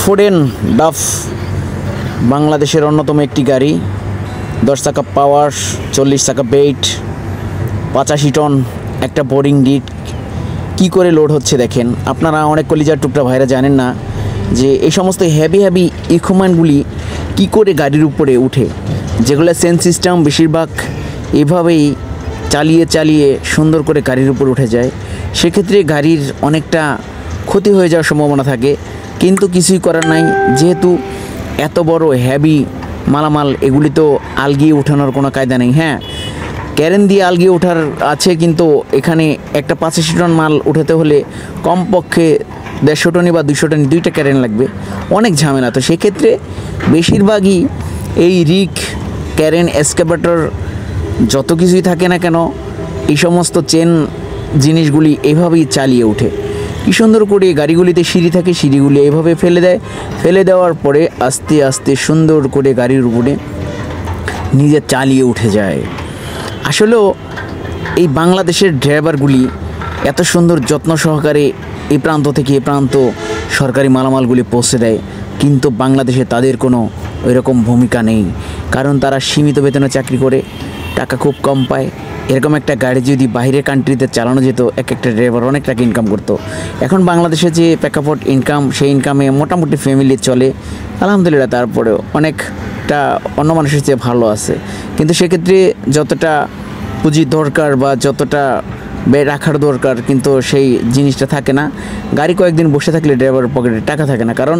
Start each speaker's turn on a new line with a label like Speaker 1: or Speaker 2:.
Speaker 1: Foden Duff বাংলাদেশের অন্যতম একটি গাড়ি। 10 চাকা পাওয়ার, 40 চাকা বেইট, 85 টন একটা বোরিং ডিট। কি করে লোড হচ্ছে দেখেন। আপনারা অনেক কলিজার টুকরা ভাইরা জানেন না যে এই সমস্ত হেভি ইকুইপমেন্টগুলি কি করে গাড়ির উপরে উঠে, যেগুলো সেন্স সিস্টেম বেশিরভাগ এভাবেই চালিয়ে সুন্দর করে গাড়ির উপর উঠে যায়। সেক্ষেত্রে গাড়ির অনেকটা ক্ষতি হয়ে যাওয়ার সম্ভাবনা থাকে, কিন্তু কিছুই করার নাই। যেহেতু এত বড় হেভি মালামাল, এগুলি তো আলগিয়ে ওঠানোর কোনো কায়দা নেই। হ্যাঁ, ক্যারেন দিয়ে আলগিয়ে ওঠার আছে, কিন্তু এখানে একটা 85 টন মাল উঠাতে হলে কমপক্ষে 150 টনই বা 200 টন, 2টা ক্যারেন লাগবে, অনেক ঝামেলা। তো সেক্ষেত্রে বেশিরভাগই এই রিক, ক্যারেন, এক্সকাভেটর যত কিছুই থাকে না কেন, এই সমস্ত চেন জিনিসগুলি এভাবেই চালিয়ে ওঠে। কী সুন্দর করে গাড়িগুলিতে সিঁড়ি থাকে, সিঁড়িগুলি এভাবে ফেলে দেওয়ার পরে আস্তে আস্তে সুন্দর করে গাড়ির উপরে নিজে চালিয়ে উঠে যায়। আসলেও এই বাংলাদেশের ড্রাইভারগুলি এত সুন্দর যত্ন সহকারে এই প্রান্ত থেকে এ প্রান্ত সরকারি মালামালগুলি পৌঁছে দেয়, কিন্তু বাংলাদেশে তাদের কোনো ওইরকম ভূমিকা নেই। কারণ তারা সীমিত বেতনে চাকরি করে, টাকা খুব কম পায়। এরকম একটা গাড়ি যদি বাইরের কান্ট্রিতে চালানো যেত, একটা ড্রাইভার অনেক টাকা ইনকাম করতো। এখন বাংলাদেশে যে প্রেক্ষাপট ইনকাম, সেই ইনকামে মোটামুটি ফ্যামিলি চলে, আলহামদুলিল্লাহ। তারপরেও অনেকটা অন্য মানুষের চেয়ে ভালো আছে, কিন্তু সেক্ষেত্রে যতটা পুঁজি দরকার বা যতটা ব্যয় রাখার দরকার, কিন্তু সেই জিনিসটা থাকে না। গাড়ি কয়েকদিন বসে থাকলে ড্রাইভারের পকেটে টাকা থাকে না। কারণ